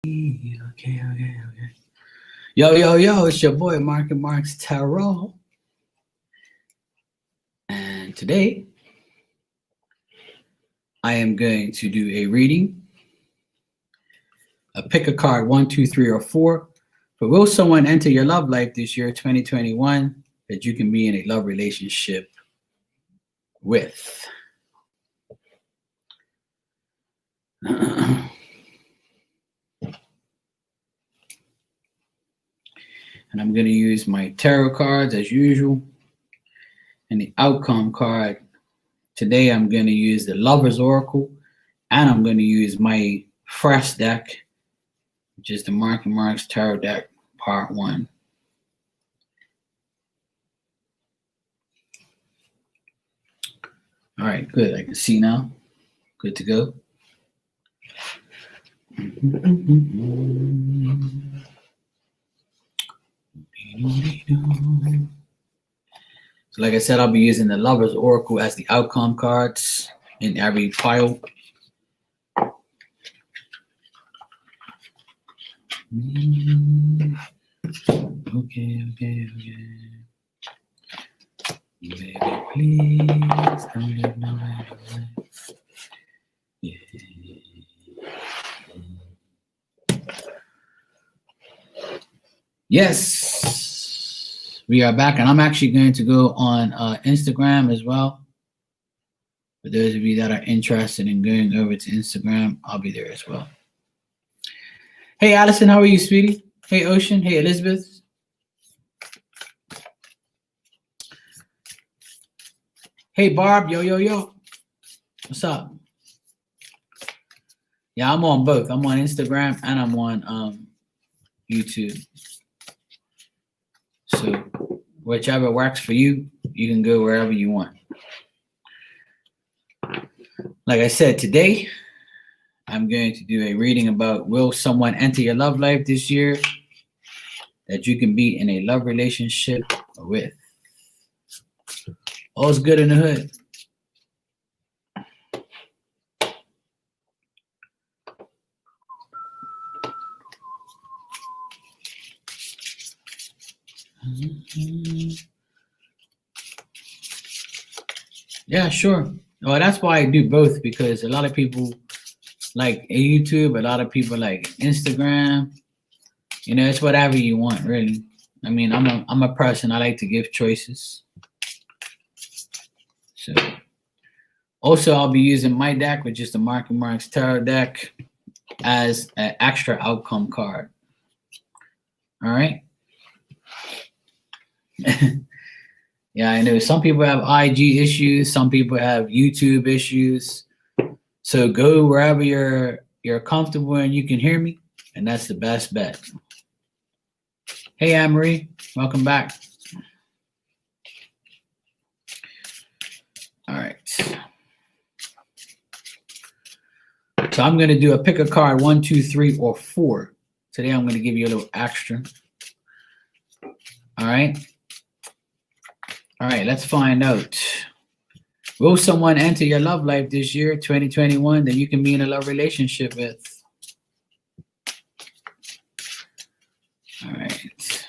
Okay. Yo, it's your boy Mark and Mark's Tarot. And today I am going to do a reading. Pick a card 1, 2, 3, or 4. But will someone enter your love life this year, 2021, that you can be in a love relationship with? And I'm going to use my tarot cards as usual. And the outcome card, today I'm going to use the Lover's Oracle. And I'm going to use my fresh deck, which is the Mark and Mark's Tarot deck, part 1. All right, good. I can see now. Good to go. So like I said, I'll be using the Lover's Oracle as the outcome cards in every pile. Okay. Baby, please don't leave no right. Yeah. Yes, we are back, and I'm actually going to go on Instagram as well. For those of you that are interested in going over to Instagram, I'll be there as well. Hey, Allison, how are you, sweetie? Hey, Ocean. Hey, Elizabeth. Hey, Barb. Yo. What's up? Yeah, I'm on both. I'm on Instagram and I'm on YouTube. So whichever works for you, you can go wherever you want. Like I said, today I'm going to do a reading about will someone enter your love life this year that you can be in a love relationship with. All's good in the hood. Yeah, sure. Well, that's why I do both, because a lot of people like YouTube, a lot of people like Instagram. You know, it's whatever you want, really. I mean, I'm a person, I like to give choices. So also I'll be using my deck, which is the Mark and Mark's Tarot deck, as an extra outcome card. All right. Yeah, I know some people have IG issues, some people have YouTube issues. So go wherever you're comfortable and you can hear me, and that's the best bet. Hey, Anne-Marie, welcome back. All right. So I'm going to do a pick a card 1, 2, 3, or 4. Today I'm going to give you a little extra. All right. All right, let's find out. Will someone enter your love life this year, 2021, that you can be in a love relationship with? All right.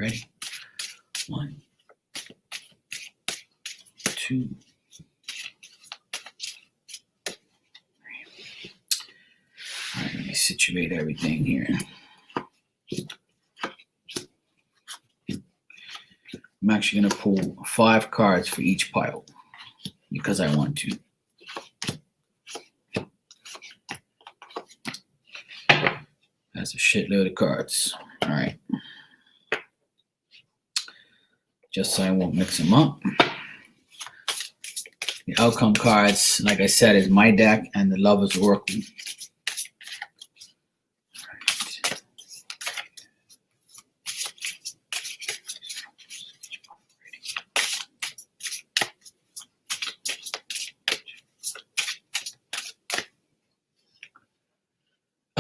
Ready? 1, 2. All right, let me situate everything here. I'm actually going to pull 5 cards for each pile because I want to. That's a shitload of cards. All right. Just so I won't mix them up. The outcome cards, like I said, is my deck and the Lover's Oracle.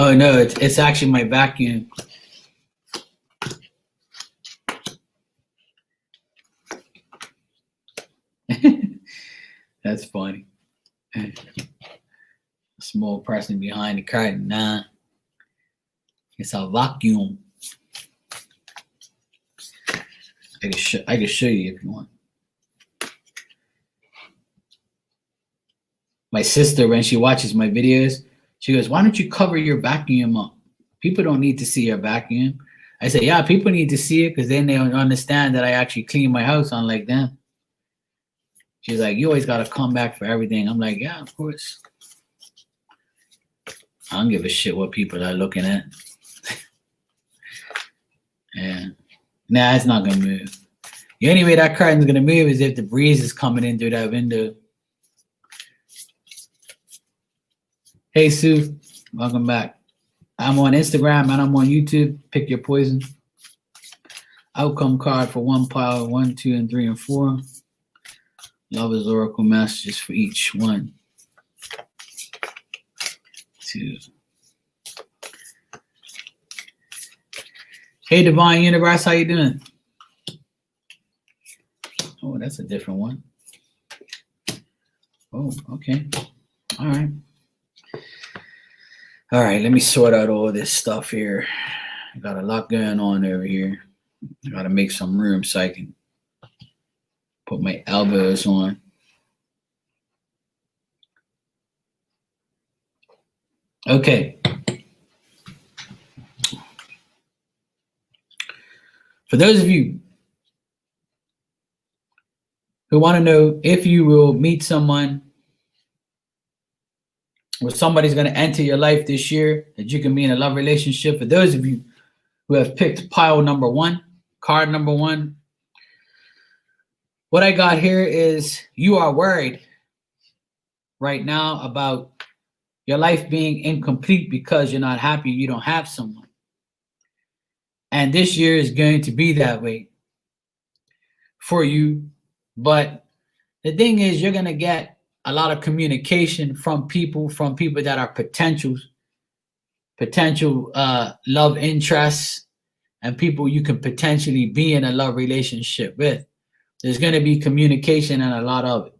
Oh no, it's actually my vacuum. That's funny. A small person behind the curtain. Nah, it's a vacuum. I can show you if you want. My sister, when she watches my videos, she goes, "Why don't you cover your vacuum up? People don't need to see your vacuum." I say, "Yeah, people need to see it because then they'll understand that I actually clean my house, unlike them." She's like, "You always got to come back for everything." I'm like, "Yeah, of course. I don't give a shit what people are looking at." Yeah. Nah, it's not going to move. The only way that curtain's going to move is if the breeze is coming in through that window. Hey, Sue. Welcome back. I'm on Instagram and I'm on YouTube. Pick your poison. Outcome card for one pile, 1, 2, and 3, and 4. Lover's Oracle messages for each 1, 2. Hey, Divine Universe, how you doing? Oh, that's a different one. Oh, okay. All right. All right, let me sort out all this stuff here. I got a lot going on over here. I got to make some room so I can put my elbows on. Okay. For those of you who want to know if you will meet someone or somebody's going to enter your life this year that you can be in a love relationship, for those of you who have picked pile number 1, card number 1, what I got here is you are worried right now about your life being incomplete because you're not happy you don't have someone. And this year is going to be that way for you. But the thing is, you're going to get a lot of communication from people that are potential love interests and people you can potentially be in a love relationship with. There's going to be communication and a lot of it.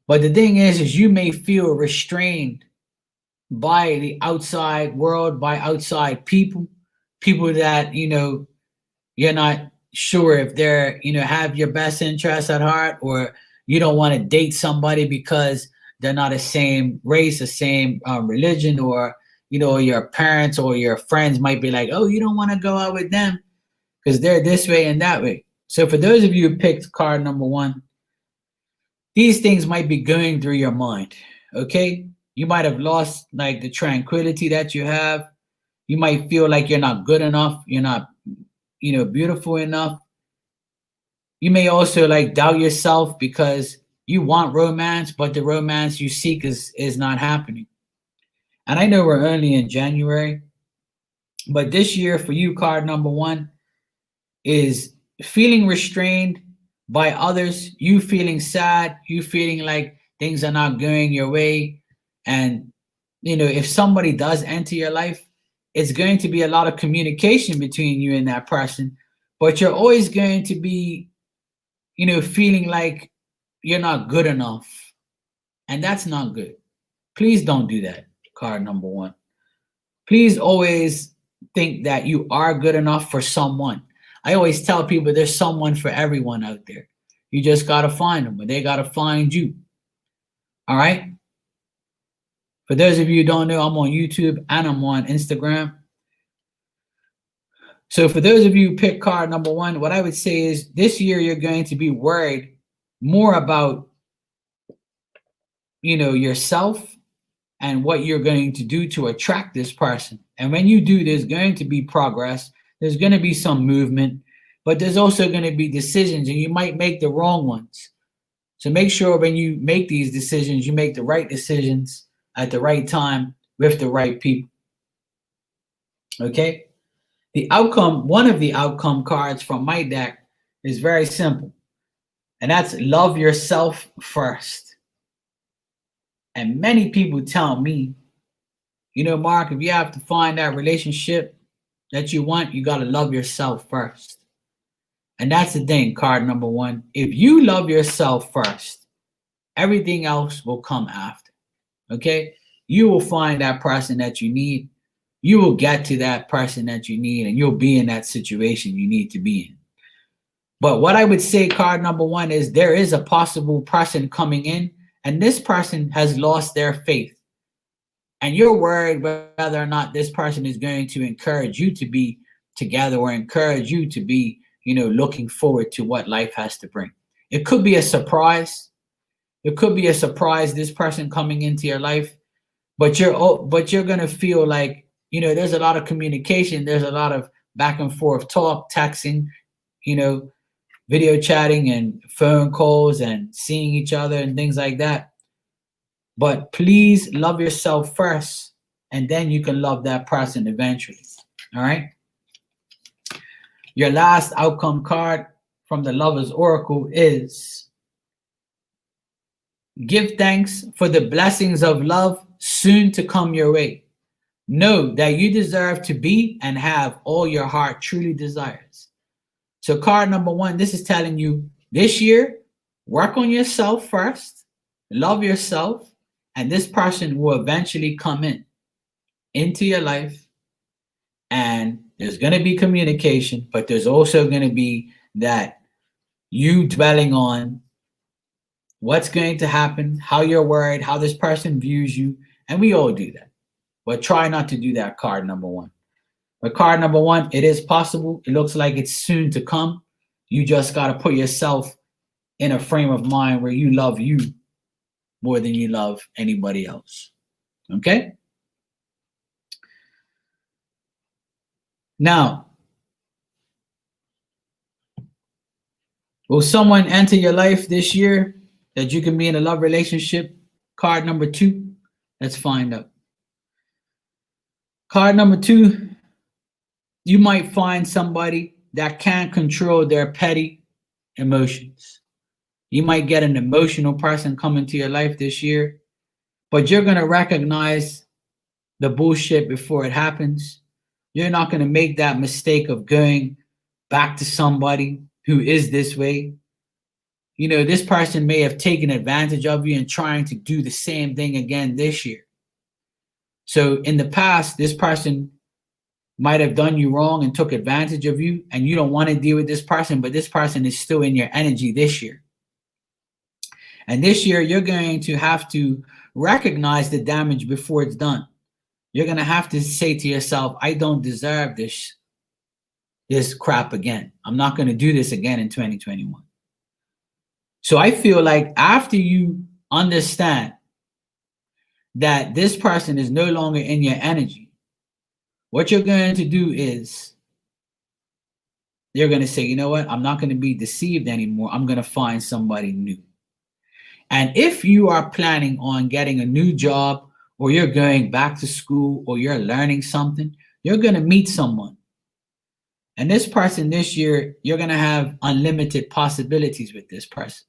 But the thing is you may feel restrained by the outside world, by outside people that, you're not sure if they're, have your best interests at heart, or you don't want to date somebody because they're not the same race, the same religion, or, your parents or your friends might be like, oh, you don't want to go out with them because they're this way and that way. So for those of you who picked card number 1, these things might be going through your mind, okay? You might have lost like the tranquility that you have. You might feel like you're not good enough. You're not, beautiful enough. You may also like doubt yourself because you want romance, but the romance you seek is not happening. And I know we're only in January, but this year for you, card number 1 is feeling restrained by others, you feeling sad, you feeling like things are not going your way. And, if somebody does enter your life, it's going to be a lot of communication between you and that person, but you're always going to be, feeling like you're not good enough. And that's not good. Please don't do that, card number 1. Please always think that you are good enough for someone. I always tell people there's someone for everyone out there. You just got to find them, but they got to find you. All right? For those of you who don't know, I'm on YouTube and I'm on Instagram. So for those of you who pick card number 1, what I would say is this year you're going to be worried more about, yourself and what you're going to do to attract this person. And when you do, there's going to be progress. There's going to be some movement, but there's also going to be decisions, and you might make the wrong ones. So make sure when you make these decisions, you make the right decisions at the right time with the right people. Okay? The outcome, one of the outcome cards from my deck is very simple, and that's love yourself first. And many people tell me, Mark, if you have to find that relationship that you want, you got to love yourself first. And that's the thing, card number one. If you love yourself first, everything else will come after. Okay? You will find that person that you need. You will get to that person that you need, and you'll be in that situation you need to be in. But what I would say, card number one, is there is a possible person coming in, and this person has lost their faith. And you're worried whether or not this person is going to encourage you to be together or encourage you to be, looking forward to what life has to bring. It could be a surprise. It could be a surprise, this person coming into your life, but you're gonna feel like, there's a lot of communication, there's a lot of back and forth talk, texting, video chatting and phone calls and seeing each other and things like that. But please love yourself first, and then you can love that person eventually. All right. Your last outcome card from the Lover's Oracle is: give thanks for the blessings of love soon to come your way. Know that you deserve to be and have all your heart truly desires. So card number one, this is telling you this year, work on yourself first, love yourself, and this person will eventually come into your life, and there's going to be communication, but there's also going to be that you dwelling on what's going to happen, how you're worried, how this person views you, and we all do that. But try not to do that, card number one. But card number one, it is possible. It looks like it's soon to come. You just got to put yourself in a frame of mind where you love you more than you love anybody else. Okay? Now, will someone enter your life this year that you can be in a love relationship? Card number two, let's find out. Card number two, you might find somebody that can't control their petty emotions. You might get an emotional person come into your life this year, but you're going to recognize the bullshit before it happens. You're not going to make that mistake of going back to somebody who is this way. This person may have taken advantage of you and trying to do the same thing again this year. So in the past, this person might have done you wrong and took advantage of you, and you don't want to deal with this person, but this person is still in your energy this year. And this year, you're going to have to recognize the damage before it's done. You're going to have to say to yourself, I don't deserve this crap again. I'm not going to do this again in 2021. So I feel like after you understand that this person is no longer in your energy, what you're going to do is you're going to say, you know what? I'm not going to be deceived anymore. I'm going to find somebody new. And if you are planning on getting a new job, or you're going back to school, or you're learning something, you're going to meet someone. And this person this year, you're going to have unlimited possibilities with this person.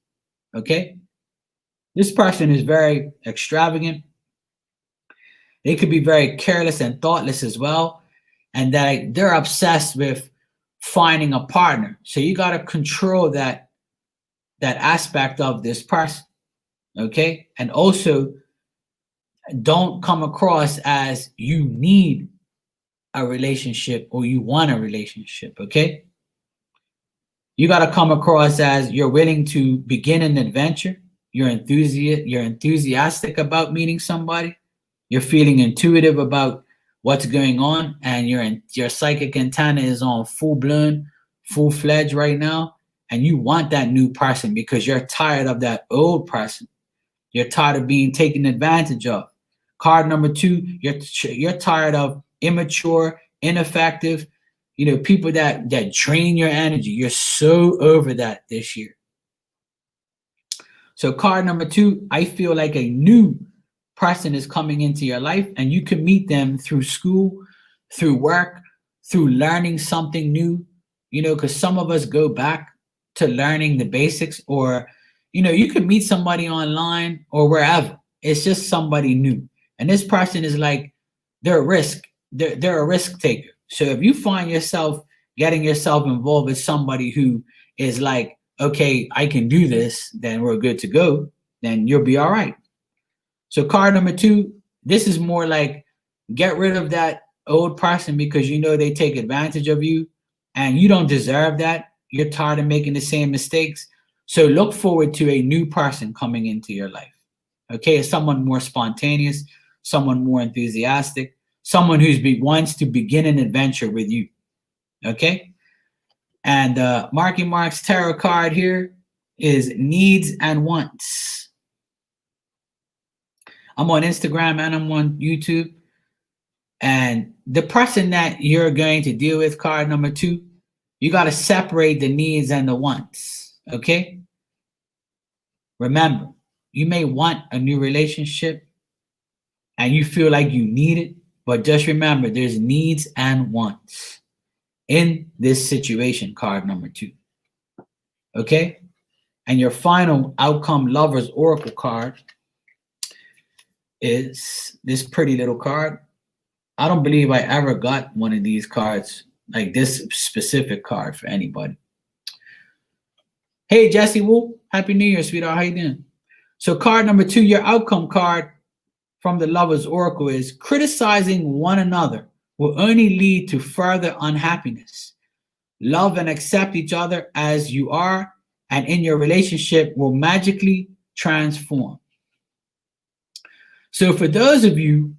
Okay? This person is very extravagant. They could be very careless and thoughtless as well. And that they're obsessed with finding a partner. So you got to control that aspect of this person. Okay? And also, don't come across as you need a relationship or you want a relationship. Okay? You got to come across as you're willing to begin an adventure. You're enthusiastic about meeting somebody. You're feeling intuitive about what's going on, and your psychic antenna is on full-fledged right now, and you want that new person because you're tired of that old person. You're tired of being taken advantage of. Card number two, you're tired of immature, ineffective, people that drain your energy. You're so over that this year. So card number two, I feel like a new person is coming into your life, and you can meet them through school, through work, through learning something new, because some of us go back to learning the basics, or, you could meet somebody online or wherever. It's just somebody new. And this person is like, they're a risk taker. So if you find yourself getting yourself involved with somebody who is like, okay, I can do this, then we're good to go, then you'll be all right. So card number 2, this is more like get rid of that old person because you know they take advantage of you and you don't deserve that. You're tired of making the same mistakes. So look forward to a new person coming into your life. Okay, someone more spontaneous, someone more enthusiastic, someone wants to begin an adventure with you. Okay, and Marky Mark's tarot card here is needs and wants. I'm on Instagram and I'm on YouTube. And the person that you're going to deal with, card number 2, you got to separate the needs and the wants. Okay? Remember, you may want a new relationship and you feel like you need it, but just remember there's needs and wants in this situation, card number 2. Okay? And your final outcome lovers oracle card is this pretty little card. I don't believe I ever got one of these cards, like this specific card for anybody. Hey, Jesse Wu, Happy New Year, sweetheart. How you doing? So card number 2, your outcome card from the Lover's Oracle is criticizing one another will only lead to further unhappiness. Love and accept each other as you are, and in your relationship will magically transform. So for those of you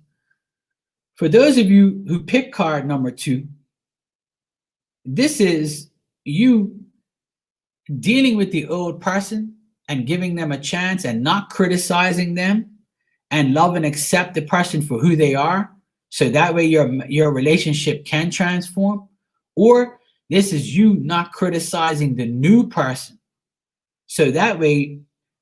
who pick card number 2, this is you dealing with the old person and giving them a chance and not criticizing them, and love and accept the person for who they are, so that way your relationship can transform. Or this is you not criticizing the new person, so that way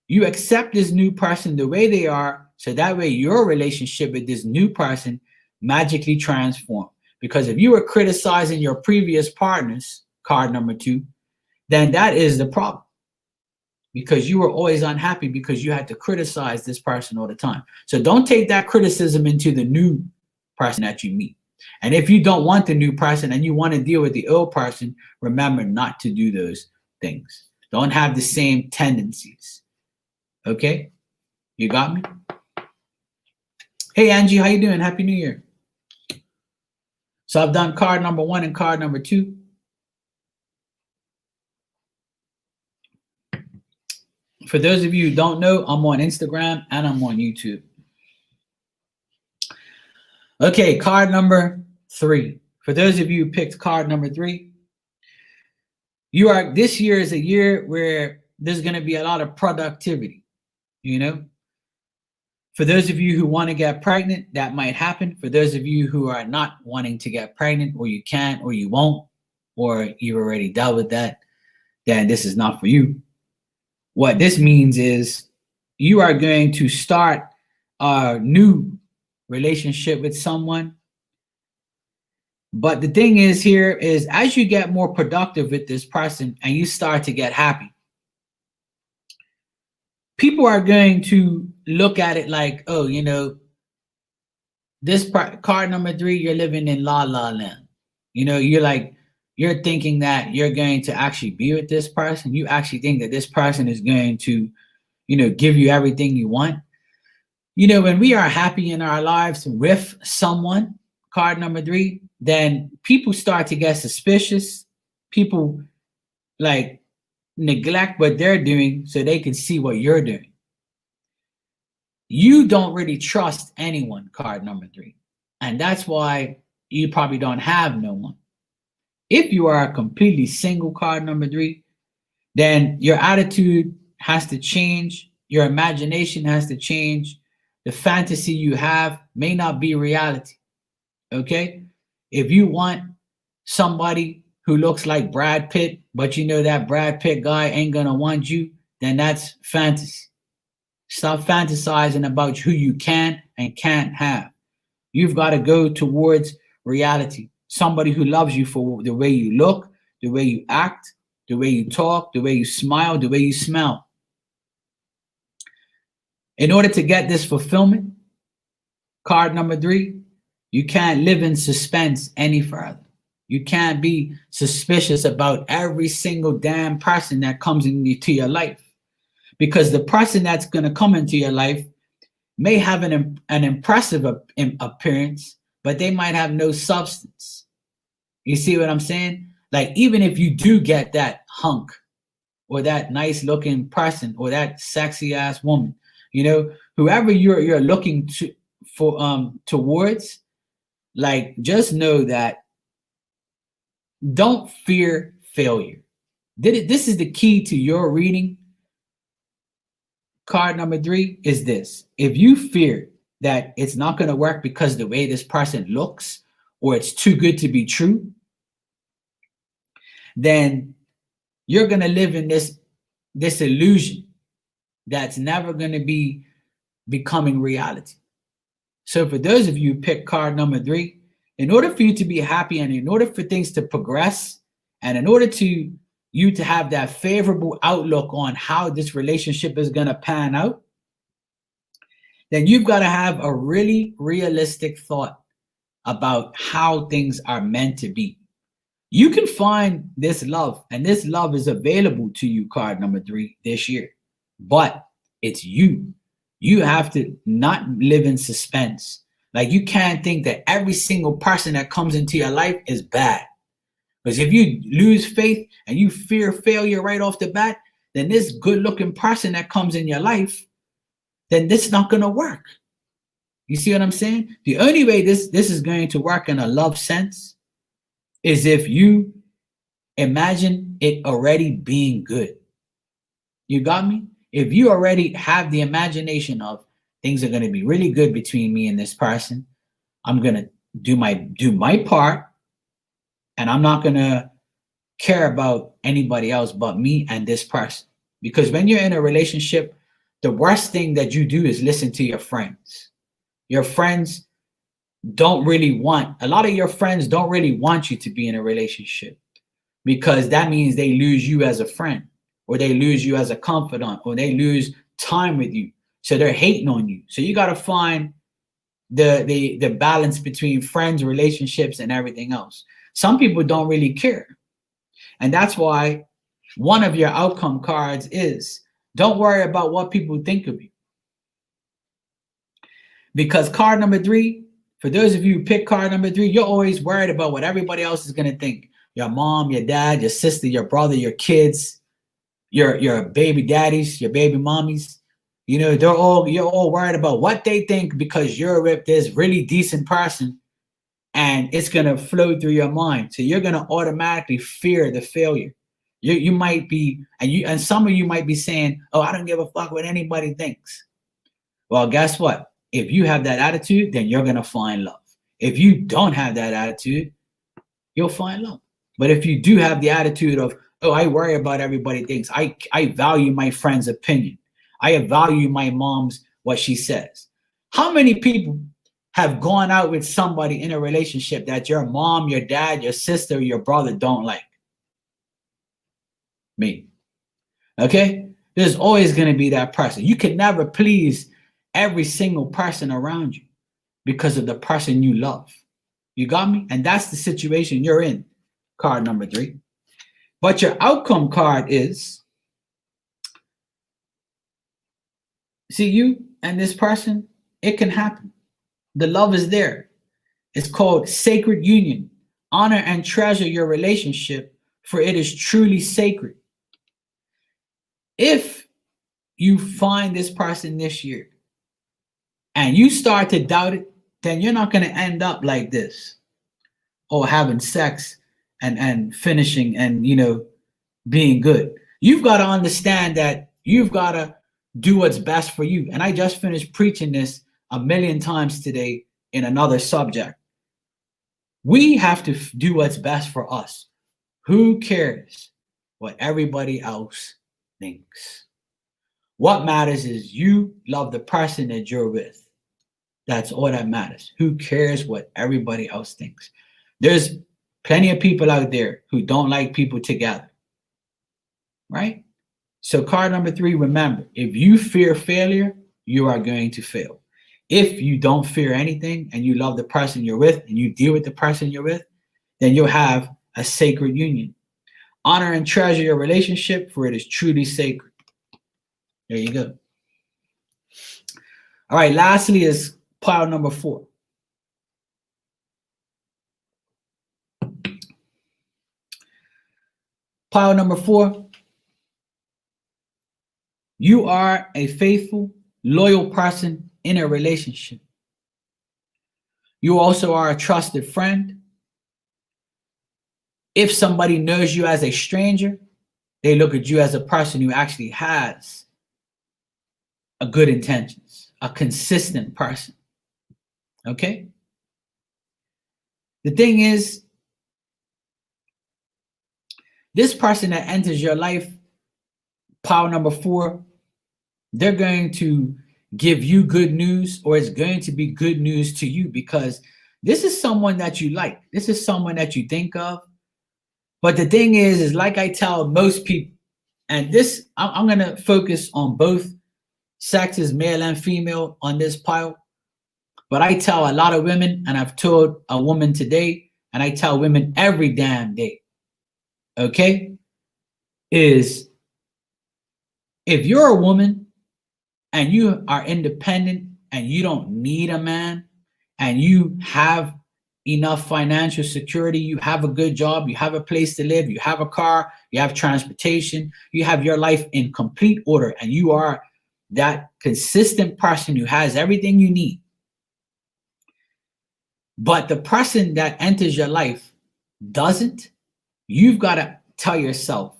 you accept this new person the way they are, so that way your relationship with this new person magically transform. Because if you were criticizing your previous partners, card number 2, then that is the problem. Because you were always unhappy because you had to criticize this person all the time. So don't take that criticism into the new person that you meet. And if you don't want the new person and you want to deal with the old person, remember not to do those things. Don't have the same tendencies. Okay? You got me? Hey, Angie, how you doing? Happy New Year. So I've done card number 1 and card number 2. For those of you who don't know, I'm on Instagram and I'm on YouTube. Okay, card number 3. For those of you who picked card number 3, this year is a year where there's going to be a lot of productivity, you know? For those of you who want to get pregnant, that might happen. For those of you who are not wanting to get pregnant, or you can't, or you won't, or you've already dealt with that, then this is not for you. What this means is you are going to start a new relationship with someone. But the thing is here is as you get more productive with this person and you start to get happy, people are going to look at it like, oh, you know, this card number 3, you're living in la la land. You know, you're thinking that you're going to actually be with this person. You actually think that this person is going to, you know, give you everything you want. You know, when we are happy in our lives with someone, card number 3, then people start to get suspicious. People like neglect what they're doing so they can see what you're doing. You don't really trust anyone, card number 3. And that's why you probably don't have no one. If you are a completely single, card number 3, then your attitude has to change. Your imagination has to change. The fantasy you have may not be reality. Okay? If you want somebody who looks like Brad Pitt, but you know that Brad Pitt guy ain't gonna want you, then that's fantasy. Stop fantasizing about who you can and can't have. You've got to go towards reality. Somebody who loves you for the way you look, the way you act, the way you talk, the way you smile, the way you smell. In order to get this fulfillment, card number 3, you can't live in suspense any further. You can't be suspicious about every single damn person that comes into your life, because the person that's going to come into your life may have an impressive appearance, but they might have no substance. You see what I'm saying? Like, even if you do get that hunk or that nice looking person or that sexy ass woman, you know, whoever you're looking towards, like, just know that don't fear failure. This is the key to your reading. Card number 3 is this. If you fear that it's not going to work because the way this person looks, or it's too good to be true, then you're going to live in this illusion that's never going to be becoming reality. So for those of you who pick card number 3, in order for you to be happy, and in order for things to progress, and in order to you to have that favorable outlook on how this relationship is going to pan out, then you've got to have a really realistic thought about how things are meant to be. You can find this love, and this love is available to you, card number 3, this year. But it's you. You have to not live in suspense. Like, you can't think that every single person that comes into your life is bad. Because if you lose faith and you fear failure right off the bat, then this good-looking person that comes in your life, then this is not going to work. You see what I'm saying? The only way this is going to work in a love sense is if you imagine it already being good. You got me? If you already have the imagination of things are going to be really good between me and this person, I'm going to do my part, and I'm not going to care about anybody else but me and this person. Because when you're in a relationship, the worst thing that you do is listen to your friends. Your friends don't really want, a lot of your friends don't really want you to be in a relationship, because that means they lose you as a friend, or they lose you as a confidant, or they lose time with you. So they're hating on you. So you got to find the balance between friends, relationships, and everything else. Some people don't really care. And that's why one of your outcome cards is, don't worry about what people think of you. Because card number 3, for those of you who pick card number 3, you're always worried about what everybody else is going to think. Your mom, your dad, your sister, your brother, your kids, your baby daddies, your baby mommies. You know, you're all worried about what they think, because you're with this really decent person, and it's going to flow through your mind. So you're going to automatically fear the failure. You might be, and some of you might be saying, oh, I don't give a fuck what anybody thinks. Well, guess what? If you have that attitude, then you're going to find love. If you don't have that attitude, you'll find love. But if you do have the attitude of, oh, I worry about everybody thinks, I value my friend's opinion, I value my mom's, what she says. How many people have gone out with somebody in a relationship that your mom, your dad, your sister, your brother don't like? Me. Okay? There's always going to be that person. You can never please every single person around you because of the person you love. You got me? And that's the situation you're in, card number 3. But your outcome card is, see, you and this person, it can happen. The love is there. It's called sacred union. Honor and treasure your relationship, for it is truly sacred. If you find this person this year and you start to doubt it, then you're not going to end up like this, or having sex and finishing and, you know, being good. You've got to understand that you've got to do what's best for you. And I just finished preaching this a million times today in another subject. We have to do what's best for us. Who cares what everybody else thinks? What matters is you love the person that you're with. That's all that matters. Who cares what everybody else thinks? There's plenty of people out there who don't like people together, right? So card number 3, remember, if you fear failure, you are going to fail. If you don't fear anything and you love the person you're with and you deal with the person you're with, then you'll have a sacred union. Honor and treasure your relationship, for it is truly sacred. There you go. All right, lastly is pile number 4. Pile number 4. You are a faithful, loyal person in a relationship. You also are a trusted friend. If somebody knows you as a stranger, they look at you as a person who actually has a good intentions, a consistent person. Okay? The thing is, this person that enters your life, pile number 4, they're going to give you good news, or it's going to be good news to you, because this is someone that you like. This is someone that you think of. But the thing is like I tell most people, and this, I'm going to focus on both sexes, male and female, on this pile. But I tell a lot of women, and I've told a woman today, and I tell women every damn day, okay, is if you're a woman and you are independent and you don't need a man, and you have enough financial security, you have a good job, you have a place to live, you have a car, you have transportation, you have your life in complete order, and you are that consistent person who has everything you need. But the person that enters your life doesn't, you've got to tell yourself,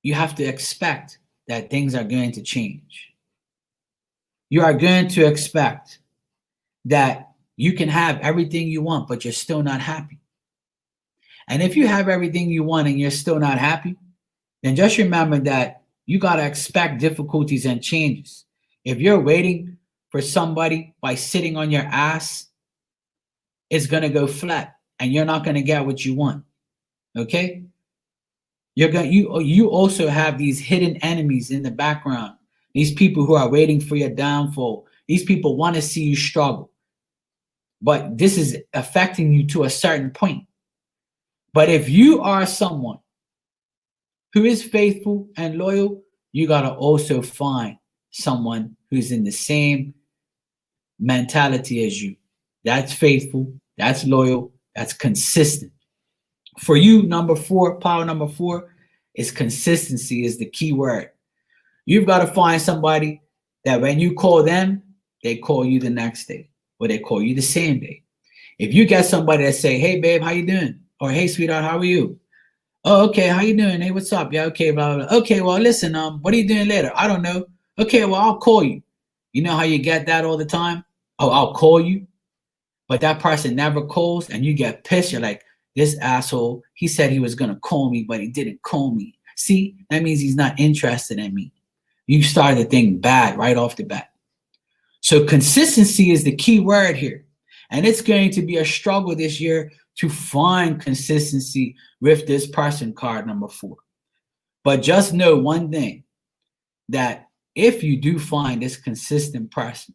you have to expect that things are going to change. You are going to expect that you can have everything you want, but you're still not happy. And if you have everything you want and you're still not happy, then just remember that you got to expect difficulties and changes. If you're waiting for somebody by sitting on your ass, it's going to go flat and you're not going to get what you want. Okay? You also have these hidden enemies in the background. These people who are waiting for your downfall. These people want to see you struggle. But this is affecting you to a certain point. But if you are someone who is faithful and loyal, you got to also find someone who's in the same mentality as you. That's faithful, that's loyal, that's consistent. For you, number 4, power number 4 is consistency is the key word. You've got to find somebody that when you call them, they call you the next day, or they call you the same day. If you get somebody that say, hey, babe, how you doing? Or hey, sweetheart, how are you? Oh, okay, how you doing? Hey, what's up? Yeah, okay, blah, blah, blah. Okay, well, listen, what are you doing later? I don't know. Okay, well, I'll call you. You know how you get that all the time? Oh, I'll call you. But that person never calls and you get pissed. You're like, this asshole, he said he was going to call me, but he didn't call me. See, that means he's not interested in me. You started to think bad right off the bat. So consistency is the key word here. And it's going to be a struggle this year to find consistency with this person, card number 4. But just know one thing, that if you do find this consistent person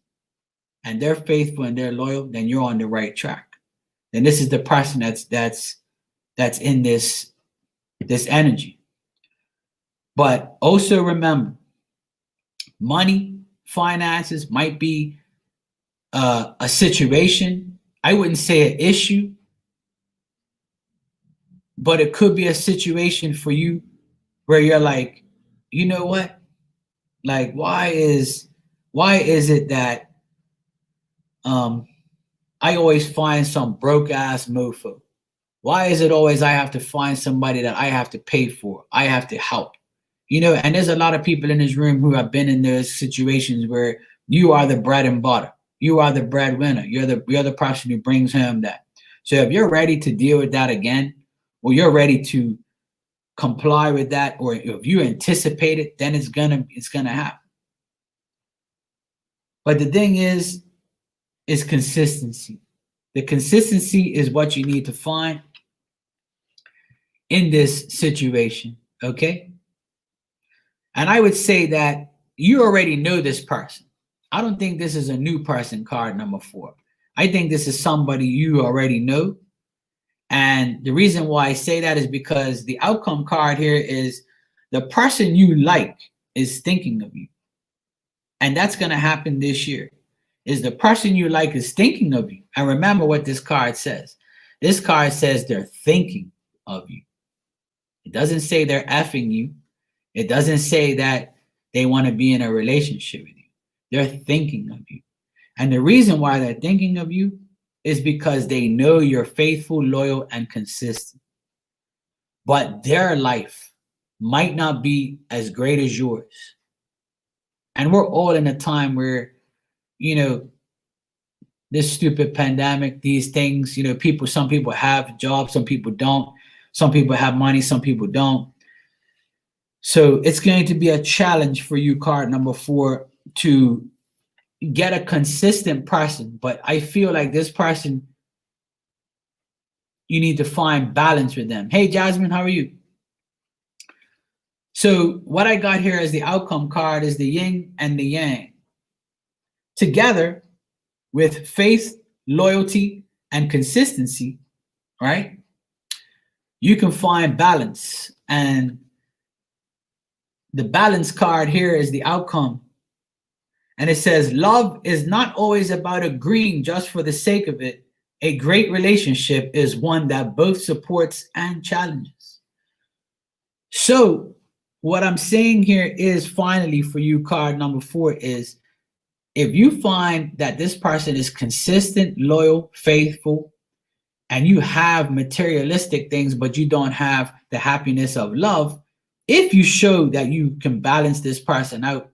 and they're faithful and they're loyal, then you're on the right track. Then this is the person that's in this energy. But also remember, money, finances might be a situation. I wouldn't say an issue, but it could be a situation for you where you're like, you know what? Like, why is it that I always find some broke ass mofo? Why is it always I have to find somebody that I have to pay for? I have to help. You know, and there's a lot of people in this room who have been in those situations where you are the bread and butter. You are the breadwinner. You're the person who brings home that. So if you're ready to deal with that again, or you're ready to comply with that, or if you anticipate it, then it's gonna happen. But the thing is consistency. The consistency is what you need to find in this situation, okay? And I would say that you already know this person. I don't think this is a new person, card number 4. I think this is somebody you already know. And the reason why I say that is because the outcome card here is the person you like is thinking of you. And that's going to happen this year. Is the person you like is thinking of you. And remember what this card says. This card says they're thinking of you. It doesn't say they're effing you. It doesn't say that they want to be in a relationship with you. They're thinking of you. And the reason why they're thinking of you is because they know you're faithful, loyal, and consistent. But their life might not be as great as yours. And we're all in a time where, you know, this stupid pandemic, these things, you know, some people have jobs, some people don't. Some people have money, some people don't. So it's going to be a challenge for you, card number 4, to get a consistent person. But I feel like this person, you need to find balance with them. Hey, Jasmine, how are you? So what I got here as the outcome card is the yin and the yang. Together with faith, loyalty, and consistency, right? You can find balance. And the balance card here is the outcome. And it says, love is not always about agreeing just for the sake of it. A great relationship is one that both supports and challenges. So what I'm saying here is, finally, for you, card number 4, is if you find that this person is consistent, loyal, faithful, and you have materialistic things, but you don't have the happiness of love, if you show that you can balance this person out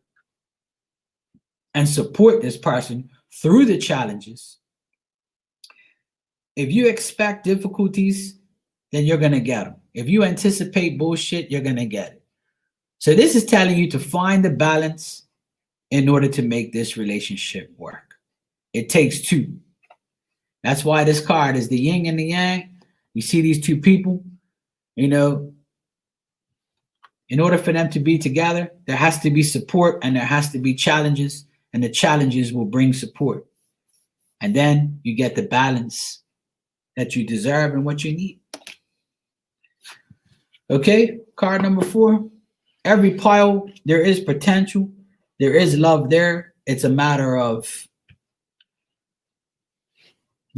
and support this person through the challenges, if you expect difficulties, then you're going to get them. If you anticipate bullshit, you're going to get it. So this is telling you to find the balance in order to make this relationship work. It takes 2. That's why this card is the yin and the yang. You see these 2 people, you know, in order for them to be together, there has to be support and there has to be challenges, and the challenges will bring support. And then you get the balance that you deserve and what you need. Okay, card number 4. Every pile, there is potential. There is love there. It's a matter of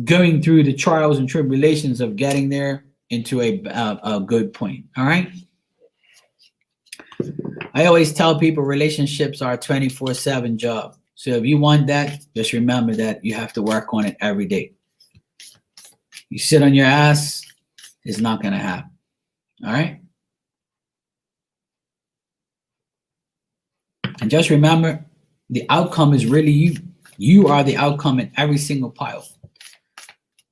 going through the trials and tribulations of getting there into a good point. All right. I always tell people relationships are a 24/7 job. So if you want that, just remember that you have to work on it every day. You sit on your ass, it's not going to happen. All right. And just remember, the outcome is really you. You are the outcome in every single pile.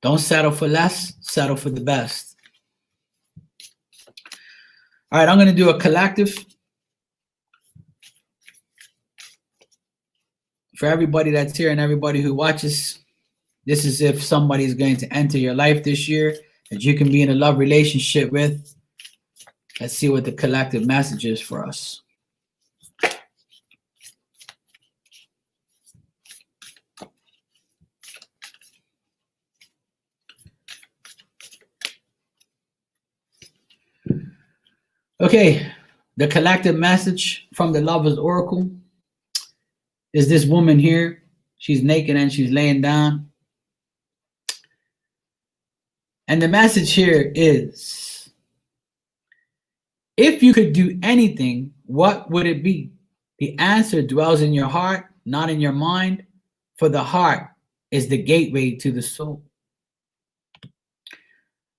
Don't settle for less, settle for the best. All right, I'm going to do a collective. For everybody that's here and everybody who watches, this is if somebody is going to enter your life this year that you can be in a love relationship with. Let's see what the collective message is for us. Okay, the collective message from the Lover's Oracle is this woman here. She's naked and she's laying down. And the message here is, if you could do anything, what would it be? The answer dwells in your heart, not in your mind, for the heart is the gateway to the soul.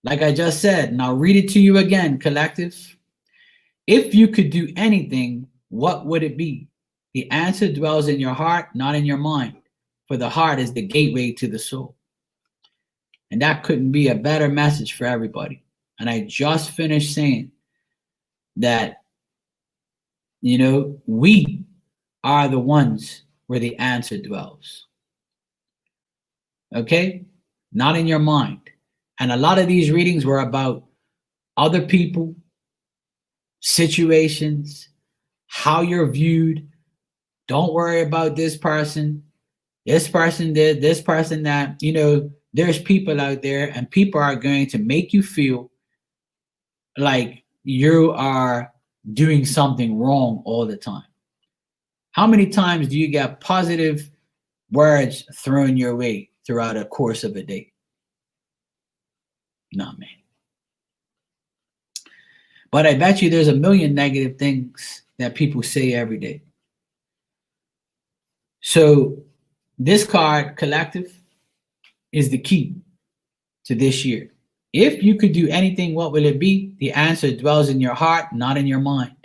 Like I just said, and I'll read it to you again, collective. If you could do anything, what would it be? The answer dwells in your heart, not in your mind, for the heart is the gateway to the soul. And that couldn't be a better message for everybody. And I just finished saying that, you know, we are the ones where the answer dwells. Okay? Not in your mind. And a lot of these readings were about other people, situations, how you're viewed. Don't worry about this person did, this person that, you know, there's people out there, and people are going to make you feel like you are doing something wrong all the time. How many times do you get positive words thrown your way throughout the course of a day? No, man. But I bet you there's a million negative things that people say every day. So this card, collective, is the key to this year. If you could do anything, what will it be? The answer dwells in your heart, not in your mind.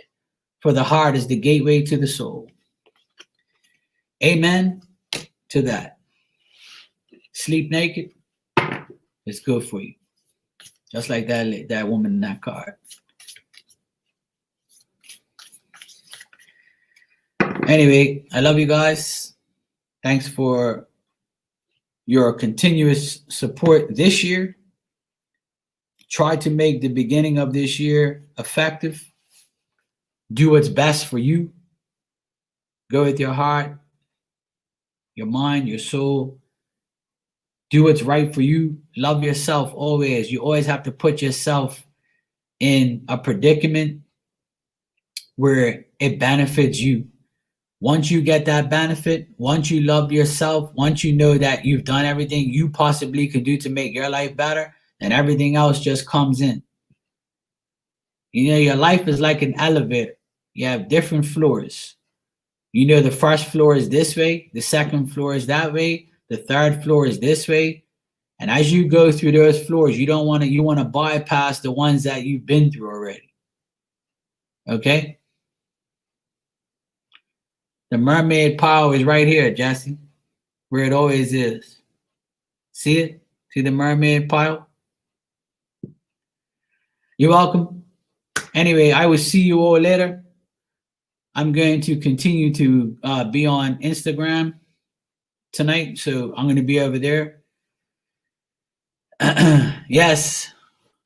For the heart is the gateway to the soul. Amen to that. Sleep naked. It's good for you. Just like that woman in that card. Anyway, I love you guys. Thanks for your continuous support this year. Try to make the beginning of this year effective. Do what's best for you. Go with your heart, your mind, your soul. Do what's right for you. Love yourself always. You always have to put yourself in a predicament where it benefits you. Once you get that benefit, once you love yourself, once you know that you've done everything you possibly could do to make your life better, then everything else just comes in. You know, your life is like an elevator. You have different floors. You know, the first floor is this way, the second floor is that way, the third floor is this way. And as you go through those floors, you want to bypass the ones that you've been through already. Okay? The mermaid pile is right here, Jesse, where it always is. See it? See the mermaid pile? You're welcome. Anyway, I will see you all later. I'm going to continue to be on Instagram tonight, so I'm going to be over there. Yes,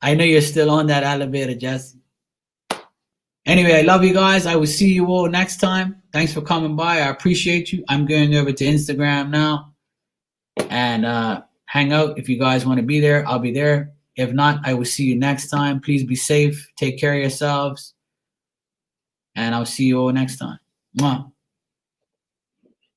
I know you're still on that elevator, Jesse. Anyway, I love you guys. I will see you all next time. Thanks for coming by. I appreciate you. I'm going over to Instagram now and hang out. If you guys want to be there, I'll be there. If not, I will see you next time. Please be safe. Take care of yourselves. And I'll see you all next time. Mwah.